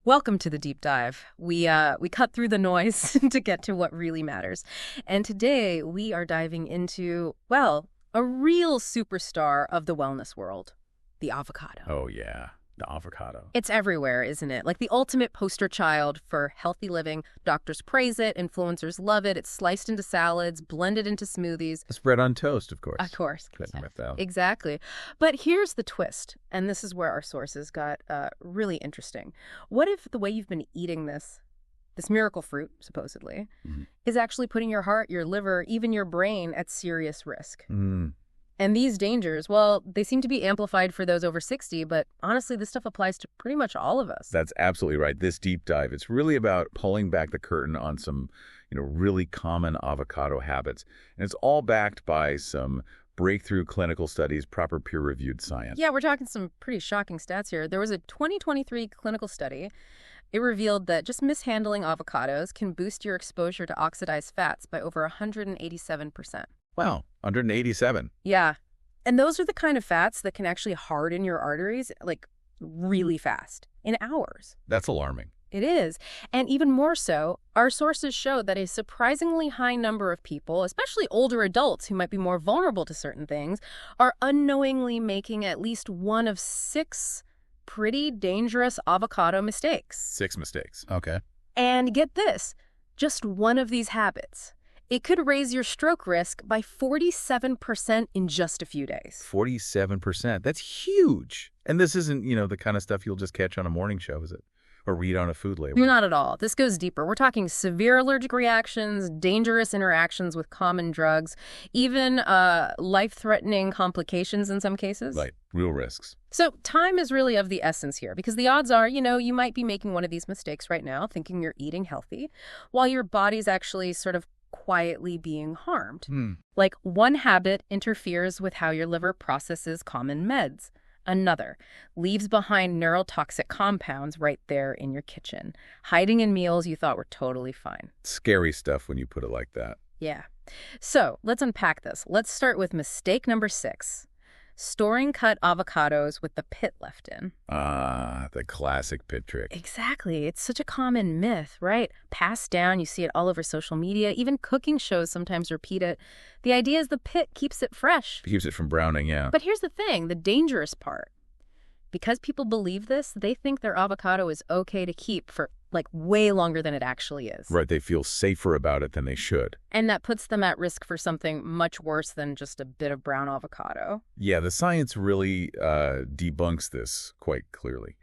Welcome to the deep dive. We cut through the noise to get to what really matters. And today we are diving into, well, a real superstar of the wellness world, the avocado. Oh, yeah. The avocado. It's everywhere, isn't it? Like the ultimate poster child for healthy living. Doctors praise it, influencers love it. It's sliced into salads, blended into smoothies. Spread on toast, of course. Of course. Couldn't miss out. Exactly. But here's the twist, and this is where our sources got really interesting. What if the way you've been eating this miracle fruit, supposedly, is actually putting your heart, your liver, even your brain at serious risk? And these dangers, well, they seem to be amplified for those over 60, but honestly, this stuff applies to pretty much all of us. That's absolutely right. This deep dive, it's really about pulling back the curtain on some, really common avocado habits. And it's all backed by some breakthrough clinical studies, proper peer-reviewed science. Yeah, we're talking some pretty shocking stats here. There was a 2023 clinical study. It revealed that just mishandling avocados can boost your exposure to oxidized fats by over 187%. Wow, 187. Yeah. And those are the kind of fats that can actually harden your arteries, like, really fast, in hours. That's alarming. It is. And even more so, our sources show that a surprisingly high number of people, especially older adults who might be more vulnerable to certain things, are unknowingly making at least one of 6 pretty dangerous avocado mistakes. 6 mistakes. Okay. And get this, just one of these habits, it could raise your stroke risk by 47% in just a few days. 47%. That's huge. And this isn't, the kind of stuff you'll just catch on a morning show, is it? Or read on a food label. Not at all. This goes deeper. We're talking severe allergic reactions, dangerous interactions with common drugs, even life-threatening complications in some cases. Right. Real risks. So time is really of the essence here, because the odds are, you might be making one of these mistakes right now, thinking you're eating healthy, while your body's actually sort of quietly being harmed. Like, one habit interferes with how your liver processes common meds. Another leaves behind neurotoxic compounds right there in your kitchen, hiding in meals you thought were totally fine. Scary stuff when you put it like that. Yeah. So let's unpack this. Let's start with mistake number 6. Storing cut avocados with the pit left in. Ah, the classic pit trick. Exactly. It's such a common myth, right? Passed down, you see it all over social media. Even cooking shows sometimes repeat it. The idea is the pit keeps it fresh. Keeps it from browning, yeah. But here's the thing, the dangerous part. Because people believe this, they think their avocado is okay to keep for, way longer than it actually is. Right, they feel safer about it than they should. And that puts them at risk for something much worse than just a bit of brown avocado. Yeah, the science really debunks this quite clearly.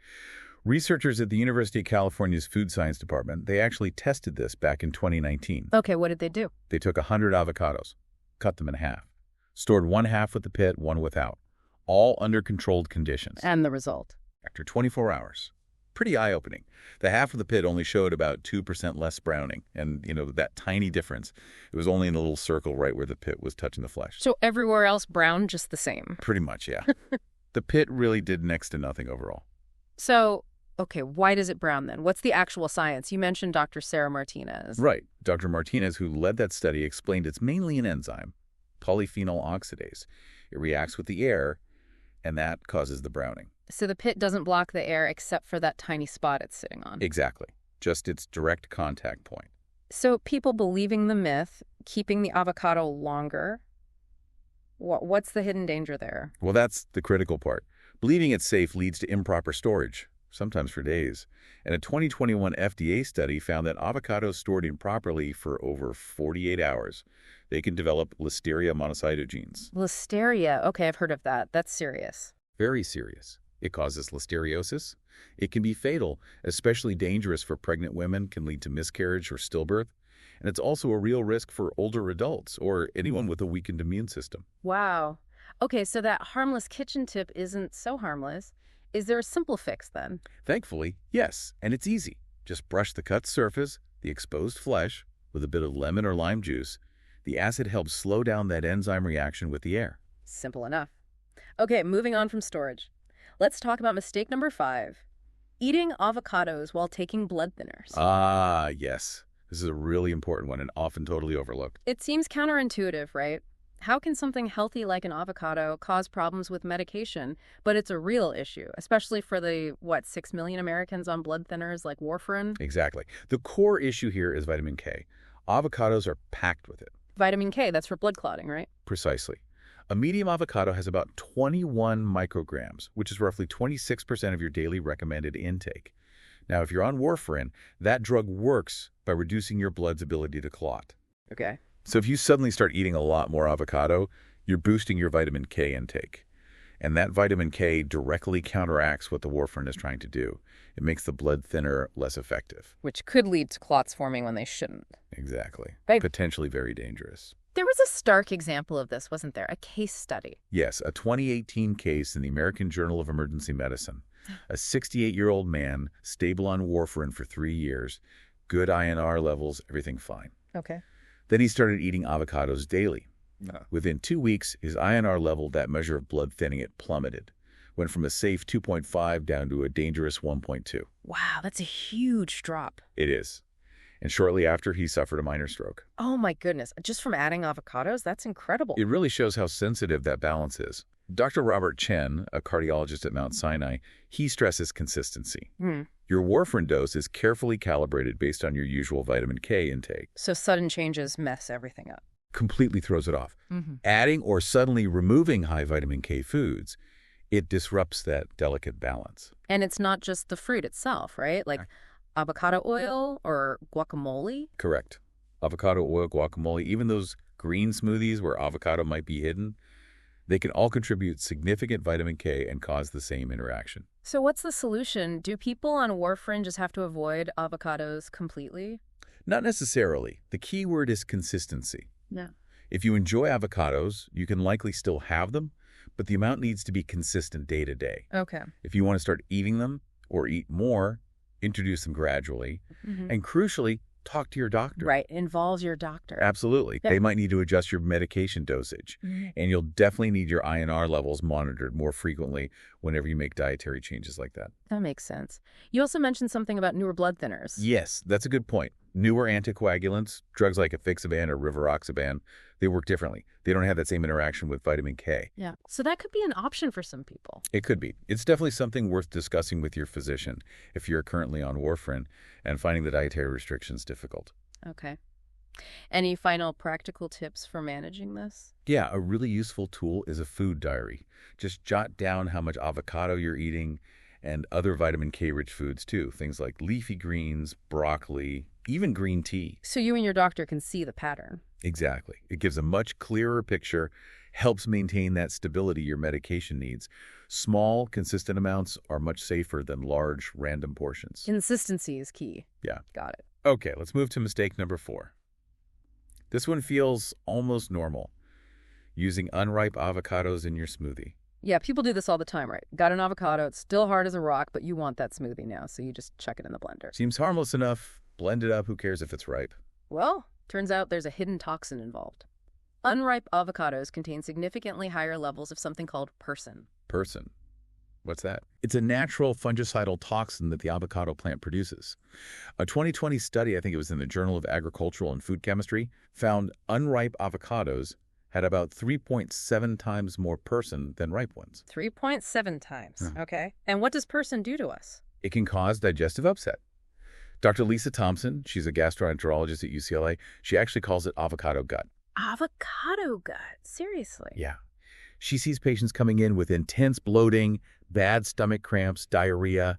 Researchers at the University of California's Food Science Department, they actually tested this back in 2019. Okay, what did they do? They took 100 avocados, cut them in half, stored one half with the pit, one without, all under controlled conditions. And the result? After 24 hours. Pretty eye-opening. The half of the pit only showed about 2% less browning. And, that tiny difference, it was only in a little circle right where the pit was touching the flesh. So everywhere else brown just the same? Pretty much, yeah. The pit really did next to nothing overall. So, okay, why does it brown then? What's the actual science? You mentioned Dr. Sarah Martinez. Right. Dr. Martinez, who led that study, explained it's mainly an enzyme, polyphenol oxidase. It reacts with the air, and that causes the browning. So the pit doesn't block the air except for that tiny spot it's sitting on. Exactly. Just its direct contact point. So people believing the myth, keeping the avocado longer, what's the hidden danger there? Well, that's the critical part. Believing it's safe leads to improper storage, sometimes for days. And a 2021 FDA study found that avocados stored improperly for over 48 hours, they can develop Listeria monocytogenes. Listeria. Okay, I've heard of that. That's serious. Very serious. It causes listeriosis. It can be fatal, especially dangerous for pregnant women, can lead to miscarriage or stillbirth. And it's also a real risk for older adults or anyone with a weakened immune system. Wow. Okay, so that harmless kitchen tip isn't so harmless. Is there a simple fix then? Thankfully, yes, and it's easy. Just brush the cut surface, the exposed flesh, with a bit of lemon or lime juice. The acid helps slow down that enzyme reaction with the air. Simple enough. Okay, moving on from storage. Let's talk about mistake number 5. Eating avocados while taking blood thinners. Ah, yes. This is a really important one and often totally overlooked. It seems counterintuitive, right? How can something healthy like an avocado cause problems with medication, but it's a real issue, especially for the, 6 million Americans on blood thinners like warfarin? Exactly. The core issue here is vitamin K. Avocados are packed with it. Vitamin K, that's for blood clotting, right? Precisely. A medium avocado has about 21 micrograms, which is roughly 26% of your daily recommended intake. Now, if you're on warfarin, that drug works by reducing your blood's ability to clot. Okay. So if you suddenly start eating a lot more avocado, you're boosting your vitamin K intake. And that vitamin K directly counteracts what the warfarin is trying to do. It makes the blood thinner less effective. Which could lead to clots forming when they shouldn't. Exactly. Right. Potentially very dangerous. There was a stark example of this, wasn't there? A case study. Yes, a 2018 case in the American Journal of Emergency Medicine. A 68-year-old man, stable on warfarin for 3 years, good INR levels, everything fine. Okay. Then he started eating avocados daily. Within 2 weeks, his INR level, that measure of blood thinning, it plummeted. Went from a safe 2.5 down to a dangerous 1.2. Wow, that's a huge drop. It is. And shortly after, he suffered a minor stroke. Oh my goodness. Just from adding avocados? That's incredible. It really shows how sensitive that balance is. Dr. Robert Chen, a cardiologist at Mount Sinai, he stresses consistency. Your warfarin dose is carefully calibrated based on your usual vitamin K intake. So sudden changes mess everything up. Completely throws it off. Adding or suddenly removing high vitamin K foods, it disrupts that delicate balance. And it's not just the fruit itself, right? Like avocado oil or guacamole? Correct. Avocado oil, guacamole, even those green smoothies where avocado might be hidden, they can all contribute significant vitamin K and cause the same interaction. So what's the solution? Do people on warfarin just have to avoid avocados completely? Not necessarily. The key word is consistency. Yeah. If you enjoy avocados, you can likely still have them, but the amount needs to be consistent day to day. Okay. If you want to start eating them or eat more, introduce them gradually. And crucially, talk to your doctor. Right. Involves your doctor. Absolutely. Yeah. They might need to adjust your medication dosage. And you'll definitely need your INR levels monitored more frequently whenever you make dietary changes like that. That makes sense. You also mentioned something about newer blood thinners. Yes, that's a good point. Newer anticoagulants, drugs like Apixaban or Rivaroxaban, they work differently. They don't have that same interaction with vitamin K. Yeah. So that could be an option for some people. It could be. It's definitely something worth discussing with your physician if you're currently on warfarin and finding the dietary restrictions difficult. Okay. Any final practical tips for managing this? Yeah, a really useful tool is a food diary. Just jot down how much avocado you're eating and other vitamin K-rich foods too. Things like leafy greens, broccoli, even green tea. So you and your doctor can see the pattern. Exactly. It gives a much clearer picture, helps maintain that stability your medication needs. Small, consistent amounts are much safer than large, random portions. Consistency is key. Yeah. Got it. Okay, let's move to mistake number 4. This one feels almost normal. Using unripe avocados in your smoothie. Yeah, people do this all the time, right? Got an avocado, it's still hard as a rock, but you want that smoothie now, so you just chuck it in the blender. Seems harmless enough. Blend it up. Who cares if it's ripe? Well, turns out there's a hidden toxin involved. Unripe avocados contain significantly higher levels of something called persin. Persin. What's that? It's a natural fungicidal toxin that the avocado plant produces. A 2020 study, I think it was in the Journal of Agricultural and Food Chemistry, found unripe avocados had about 3.7 times more persin than ripe ones. 3.7 times. Okay. And what does persin do to us? It can cause digestive upset. Dr. Lisa Thompson, she's a gastroenterologist at UCLA, she actually calls it avocado gut. Avocado gut? Seriously? Yeah. She sees patients coming in with intense bloating, bad stomach cramps, diarrhea,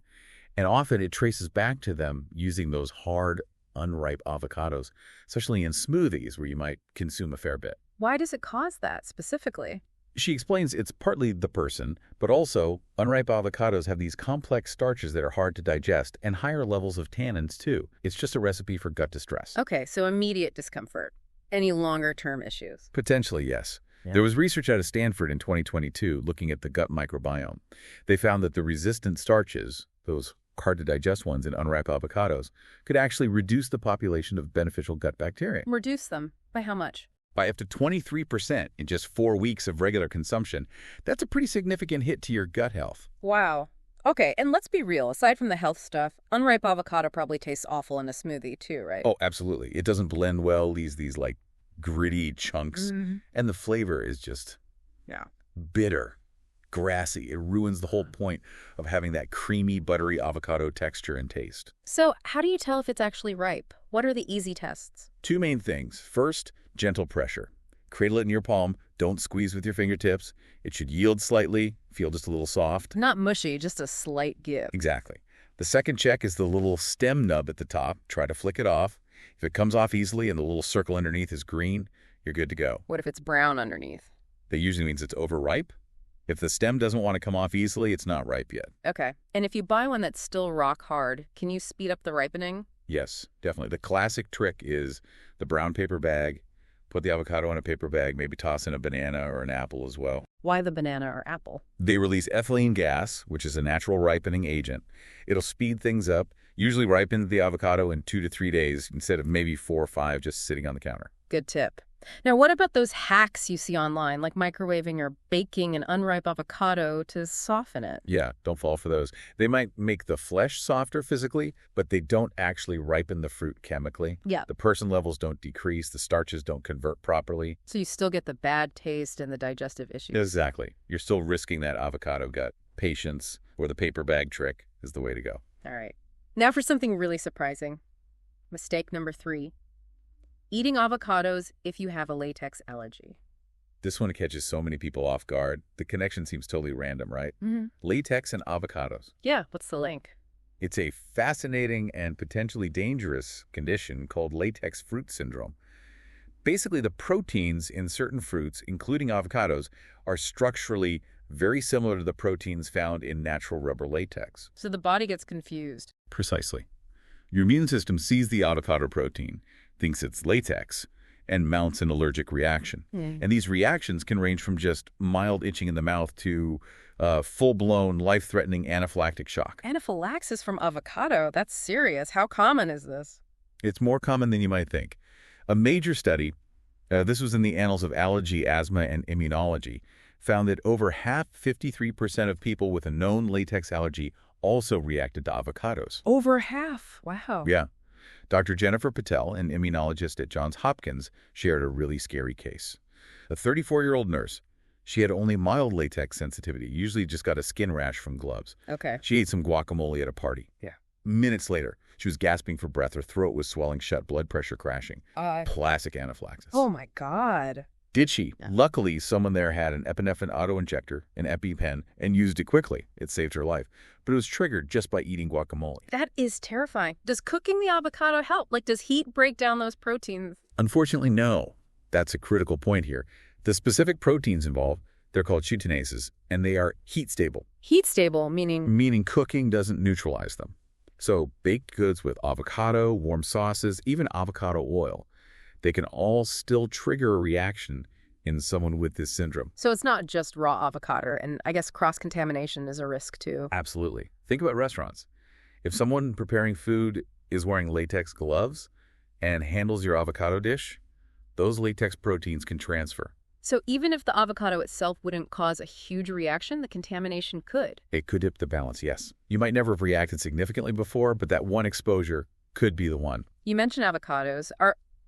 and often it traces back to them using those hard, unripe avocados, especially in smoothies where you might consume a fair bit. Why does it cause that specifically? She explains it's partly the persin, but also unripe avocados have these complex starches that are hard to digest and higher levels of tannins too. It's just a recipe for gut distress. Okay, so immediate discomfort. Any longer-term issues? Potentially, yes. Yeah. There was research out of Stanford in 2022 looking at the gut microbiome. They found that the resistant starches, those hard-to-digest ones in unripe avocados, could actually reduce the population of beneficial gut bacteria. Reduce them. By how much? By up to 23% in just 4 weeks of regular consumption. That's a pretty significant hit to your gut health. Wow. Okay, and let's be real. Aside from the health stuff, unripe avocado probably tastes awful in a smoothie too, right? Oh, absolutely. It doesn't blend well, leaves these like gritty chunks, and the flavor is just bitter, grassy. It ruins the whole point of having that creamy, buttery avocado texture and taste. So how do you tell if it's actually ripe? What are the easy tests? Two main things. First, gentle pressure. Cradle it in your palm. Don't squeeze with your fingertips. It should yield slightly, feel just a little soft. Not mushy, just a slight give. Exactly. The second check is the little stem nub at the top. Try to flick it off. If it comes off easily and the little circle underneath is green, you're good to go. What if it's brown underneath? That usually means it's overripe. If the stem doesn't want to come off easily, it's not ripe yet. Okay. And if you buy one that's still rock hard, can you speed up the ripening? Yes, definitely. The classic trick is the brown paper bag. Put the avocado in a paper bag, maybe toss in a banana or an apple as well. Why the banana or apple? They release ethylene gas, which is a natural ripening agent. It'll speed things up, usually ripen the avocado in 2 to 3 days instead of maybe 4 or 5 just sitting on the counter. Good tip. Now, what about those hacks you see online, like microwaving or baking an unripe avocado to soften it? Yeah, don't fall for those. They might make the flesh softer physically, but they don't actually ripen the fruit chemically. Yeah. The person levels don't decrease, the starches don't convert properly. So you still get the bad taste and the digestive issues. Exactly. You're still risking that avocado gut. Patience, or the paper bag trick, is the way to go. All right. Now for something really surprising. Mistake number 3. Eating avocados if you have a latex allergy. This one catches so many people off guard. The connection seems totally random, right? Mm-hmm. Latex and avocados. Yeah, what's the link? It's a fascinating and potentially dangerous condition called latex fruit syndrome. Basically, the proteins in certain fruits, including avocados, are structurally very similar to the proteins found in natural rubber latex. So the body gets confused. Precisely. Your immune system sees the avocado protein, thinks it's latex, and mounts an allergic reaction. And these reactions can range from just mild itching in the mouth to full-blown, life-threatening anaphylactic shock. Anaphylaxis from avocado? That's serious. How common is this? It's more common than you might think. A major study, this was in the Annals of Allergy, Asthma, and Immunology, found that over half, 53% of people with a known latex allergy also reacted to avocados. Over half. Wow. Yeah. Dr. Jennifer Patel, an immunologist at Johns Hopkins, shared a really scary case. A 34-year-old nurse. She had only mild latex sensitivity, usually just got a skin rash from gloves. Okay. She ate some guacamole at a party. Yeah. Minutes later, she was gasping for breath, her throat was swelling shut, blood pressure crashing. Classic anaphylaxis. Oh my God. Did she? Yeah. Luckily, someone there had an epinephrine auto-injector, an EpiPen, and used it quickly. It saved her life. But it was triggered just by eating guacamole. That is terrifying. Does cooking the avocado help? Like, does heat break down those proteins? Unfortunately, no. That's a critical point here. The specific proteins involved, they're called chitinases, and they are heat stable. Heat stable, meaning? Meaning cooking doesn't neutralize them. So baked goods with avocado, warm sauces, even avocado oil, they can all still trigger a reaction in someone with this syndrome. So it's not just raw avocado, and I guess cross-contamination is a risk too. Absolutely. Think about restaurants. If someone preparing food is wearing latex gloves and handles your avocado dish, those latex proteins can transfer. So even if the avocado itself wouldn't cause a huge reaction, the contamination could? It could tip the balance, yes. You might never have reacted significantly before, but that one exposure could be the one. You mentioned avocados.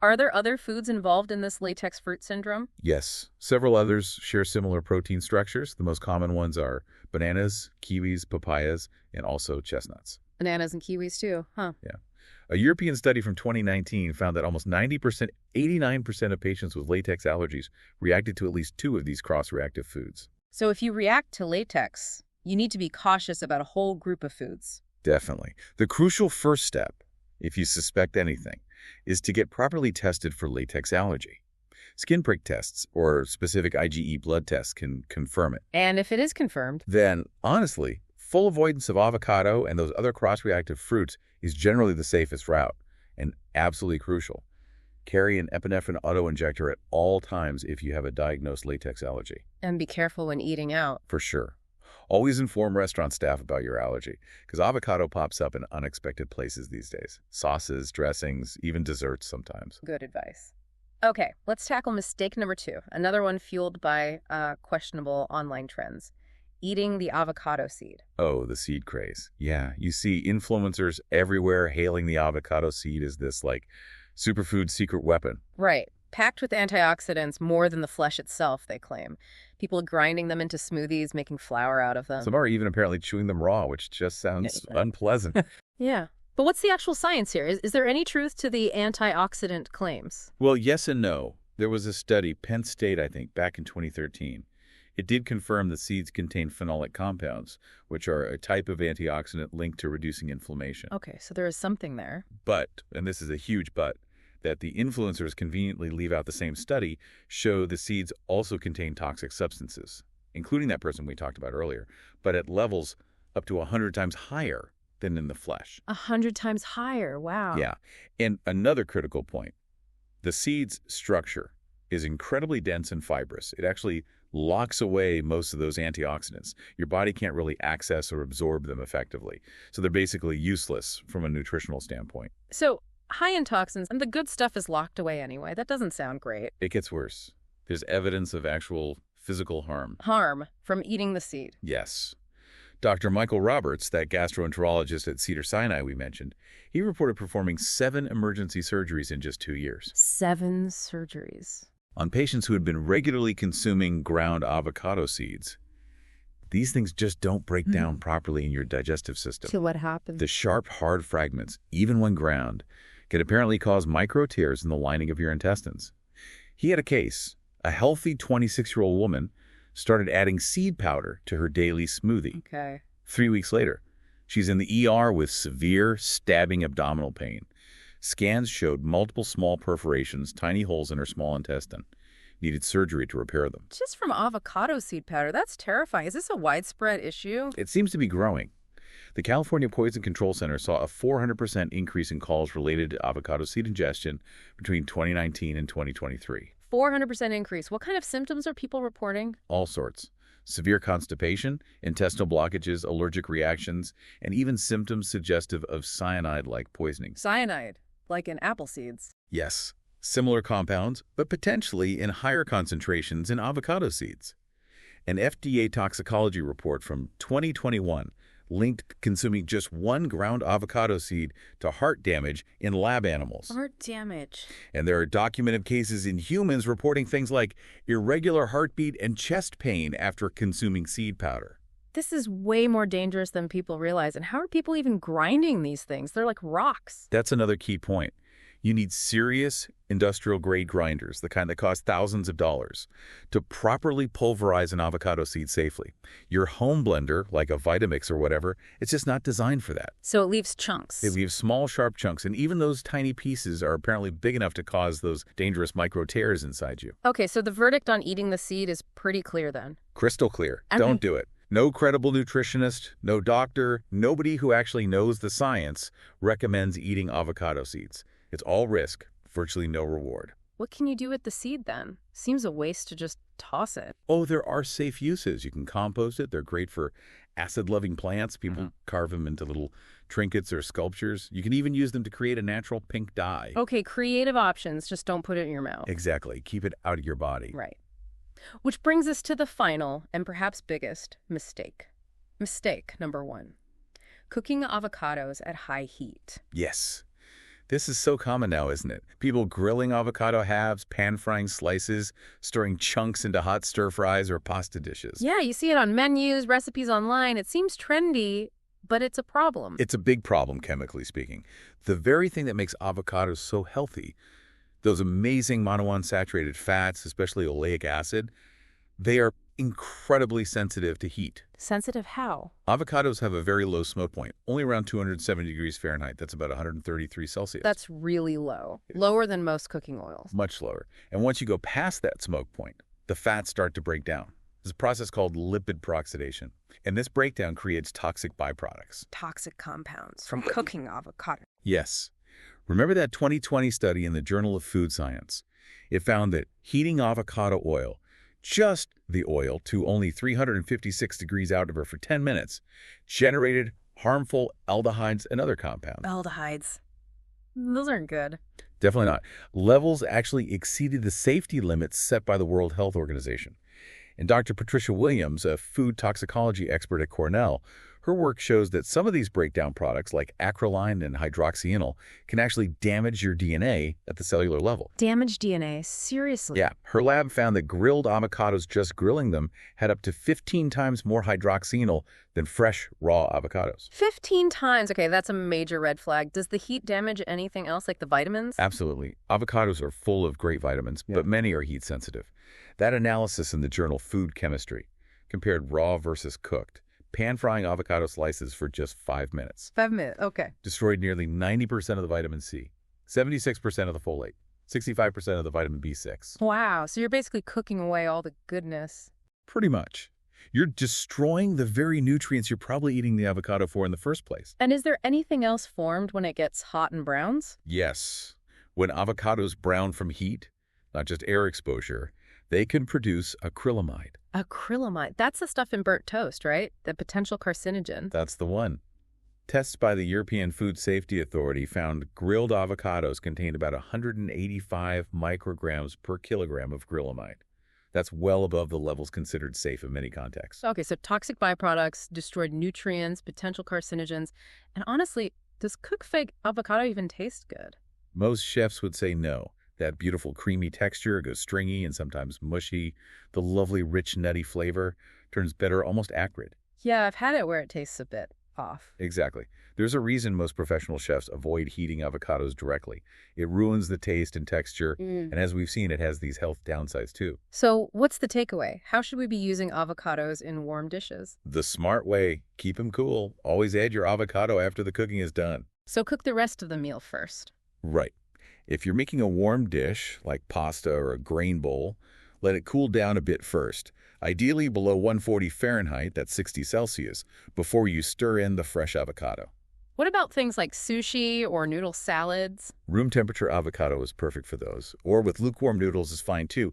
Are there other foods involved in this latex fruit syndrome? Yes. Several others share similar protein structures. The most common ones are bananas, kiwis, papayas, and also chestnuts. Bananas and kiwis too, huh? Yeah. A European study from 2019 found that almost 90%, 89% of patients with latex allergies reacted to at least 2 of these cross-reactive foods. So if you react to latex, you need to be cautious about a whole group of foods. Definitely. The crucial first step, if you suspect anything, is to get properly tested for latex allergy. Skin prick tests or specific IgE blood tests can confirm it. And if it is confirmed, then, honestly, full avoidance of avocado and those other cross-reactive fruits is generally the safest route and absolutely crucial. Carry an epinephrine auto-injector at all times if you have a diagnosed latex allergy. And be careful when eating out. For sure. Always inform restaurant staff about your allergy, because avocado pops up in unexpected places these days. Sauces, dressings, even desserts sometimes. Good advice. Okay, let's tackle mistake number 2, another one fueled by questionable online trends. Eating the avocado seed. Oh, the seed craze. Yeah, you see influencers everywhere hailing the avocado seed as this, like, superfood secret weapon. Right. Packed with antioxidants more than the flesh itself, they claim. People are grinding them into smoothies, making flour out of them. Some are even apparently chewing them raw, which just sounds unpleasant. Yeah. But what's the actual science here? Is there any truth to the antioxidant claims? Well, yes and no. There was a study, Penn State, I think, back in 2013. It did confirm the seeds contain phenolic compounds, which are a type of antioxidant linked to reducing inflammation. Okay, so there is something there. But, and this is a huge but, that the influencers conveniently leave out the same study show the seeds also contain toxic substances, including that person we talked about earlier, but at levels up to 100 times higher than in the flesh. 100 times higher, wow. Yeah, and another critical point, the seed's structure is incredibly dense and fibrous. It actually locks away most of those antioxidants. Your body can't really access or absorb them effectively. So they're basically useless from a nutritional standpoint. So high in toxins, and the good stuff is locked away anyway. That doesn't sound great. It gets worse. There's evidence of actual physical harm. Harm from eating the seed. Yes. Dr. Michael Roberts, that gastroenterologist at Cedars-Sinai we mentioned, he reported performing 7 emergency surgeries in just 2 years. 7 surgeries. On patients who had been regularly consuming ground avocado seeds. These things just don't break down properly in your digestive system. So what happens? The sharp, hard fragments, even when ground, can apparently cause micro tears in the lining of your intestines. He had a case. A healthy 26-year-old woman started adding seed powder to her daily smoothie. Okay. 3 weeks later, she's in the ER with severe stabbing abdominal pain. Scans showed multiple small perforations, tiny holes in her small intestine. Needed surgery to repair them. Just from avocado seed powder, that's terrifying. Is this a widespread issue? It seems to be growing. The California Poison Control Center saw a 400% increase in calls related to avocado seed ingestion between 2019 and 2023. 400% increase. What kind of symptoms are people reporting? All sorts. Severe constipation, intestinal blockages, allergic reactions, and even symptoms suggestive of cyanide-like poisoning. Cyanide, like in apple seeds. Yes, similar compounds, but potentially in higher concentrations in avocado seeds. An FDA toxicology report from 2021 linked consuming just 1 ground avocado seed to heart damage in lab animals. Heart damage. And there are documented cases in humans reporting things like irregular heartbeat and chest pain after consuming seed powder. This is way more dangerous than people realize. And how are people even grinding these things? They're like rocks. That's another key point. You need serious industrial-grade grinders, the kind that cost thousands of dollars, to properly pulverize an avocado seed safely. Your home blender, like a Vitamix or whatever, it's just not designed for that. So it leaves chunks. It leaves small, sharp chunks, and even those tiny pieces are apparently big enough to cause those dangerous micro tears inside you. Okay, so the verdict on eating the seed is pretty clear then. Crystal clear. Okay. Don't do it. No credible nutritionist, no doctor, nobody who actually knows the science recommends eating avocado seeds. It's all risk, virtually no reward. What can you do with the seed then? Seems a waste to just toss it. Oh, there are safe uses. You can compost it. They're great for acid-loving plants. People carve them into little trinkets or sculptures. You can even use them to create a natural pink dye. Okay, creative options. Just don't put it in your mouth. Exactly. Keep it out of your body. Right. Which brings us to the final and perhaps biggest mistake. Mistake number 1. Cooking avocados at high heat. Yes. This is so common now, isn't it? People grilling avocado halves, pan-frying slices, stirring chunks into hot stir-fries or pasta dishes. Yeah, you see it on menus, recipes online. It seems trendy, but it's a problem. It's a big problem, chemically speaking. The very thing that makes avocados so healthy, those amazing monounsaturated fats, especially oleic acid, they are incredibly sensitive to heat. Sensitive how? Avocados have a very low smoke point, only around 270 degrees Fahrenheit. That's about 133 Celsius. That's really low. Lower than most cooking oils. Much lower. And once you go past that smoke point, the fats start to break down. There's a process called lipid peroxidation. And this breakdown creates toxic byproducts. Toxic compounds from cooking avocado. Yes. Remember that 2020 study in the Journal of Food Science? It found that heating avocado oil, just the oil, to only 356 degrees out of her for 10 minutes, generated harmful aldehydes and other compounds. Aldehydes. Those aren't good. Definitely not. Levels actually exceeded the safety limits set by the World Health Organization. And Dr. Patricia Williams, a food toxicology expert at Cornell, Her work shows that some of these breakdown products, like acrolein and hydroxyinol, can actually damage your DNA at the cellular level. Damage DNA? Seriously? Yeah, her lab found that grilled avocados, just grilling them, had up to 15 times more hydroxyinol than fresh, raw avocados. 15 times? Okay, that's a major red flag. Does the heat damage anything else, like the vitamins? Absolutely. Avocados are full of great vitamins, but many are heat sensitive. That analysis in the journal Food Chemistry compared raw versus cooked. Pan-frying avocado slices for just 5 minutes. 5 minutes, okay. Destroyed nearly 90% of the vitamin C, 76% of the folate, 65% of the vitamin B6. Wow, so you're basically cooking away all the goodness. Pretty much. You're destroying the very nutrients you're probably eating the avocado for in the first place. And is there anything else formed when it gets hot and browns? Yes. When avocados brown from heat, not just air exposure, they can produce acrylamide. Acrylamide. That's the stuff in burnt toast, right? The potential carcinogen. That's the one. Tests by the European Food Safety Authority found grilled avocados contained about 185 micrograms per kilogram of acrylamide. That's well above the levels considered safe in many contexts. Okay, so toxic byproducts, destroyed nutrients, potential carcinogens. And honestly, does cooked fake avocado even taste good? Most chefs would say no. That beautiful creamy texture goes stringy and sometimes mushy. The lovely rich nutty flavor turns bitter, almost acrid. Yeah, I've had it where it tastes a bit off. Exactly. There's a reason most professional chefs avoid heating avocados directly. It ruins the taste and texture, and as we've seen, it has these health downsides too. So what's the takeaway? How should we be using avocados in warm dishes? The smart way, keep them cool. Always add your avocado after the cooking is done. So cook the rest of the meal first. Right. If you're making a warm dish, like pasta or a grain bowl, let it cool down a bit first, ideally below 140 Fahrenheit, that's 60 Celsius, before you stir in the fresh avocado. What about things like sushi or noodle salads? Room temperature avocado is perfect for those, or with lukewarm noodles is fine too.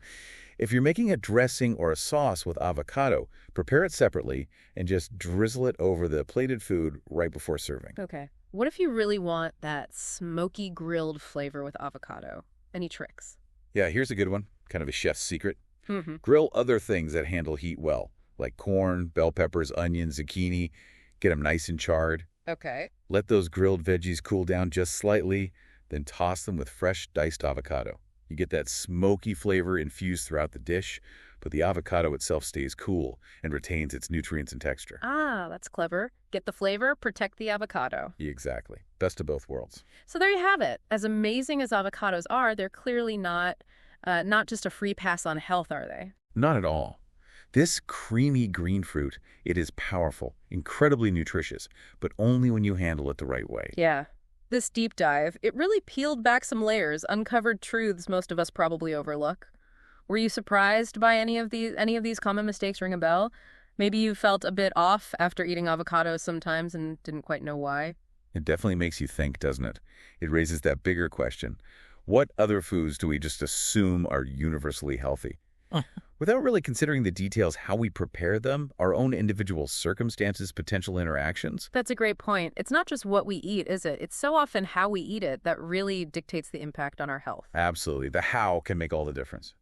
If you're making a dressing or a sauce with avocado, prepare it separately and just drizzle it over the plated food right before serving. Okay. What if you really want that smoky grilled flavor with avocado? Any tricks? Yeah, here's a good one, kind of a chef's secret. Mm-hmm. Grill other things that handle heat well, like corn, bell peppers, onions, zucchini. Get them nice and charred. Okay. Let those grilled veggies cool down just slightly, then toss them with fresh diced avocado. You get that smoky flavor infused throughout the dish, but the avocado itself stays cool and retains its nutrients and texture. Ah, that's clever. Get the flavor, protect the avocado. Exactly. Best of both worlds. So there you have it. As amazing as avocados are, they're clearly not just a free pass on health, are they? Not at all. This creamy green fruit, it is powerful, incredibly nutritious, but only when you handle it the right way. Yeah. This deep dive, it really peeled back some layers, uncovered truths most of us probably overlook. Were you surprised by any of these common mistakes ring a bell? Maybe you felt a bit off after eating avocados sometimes and didn't quite know why. It definitely makes you think, doesn't it? It raises that bigger question. What other foods do we just assume are universally healthy? Without really considering the details, how we prepare them, our own individual circumstances, potential interactions. That's a great point. It's not just what we eat, is it? It's so often how we eat it that really dictates the impact on our health. Absolutely. The how can make all the difference.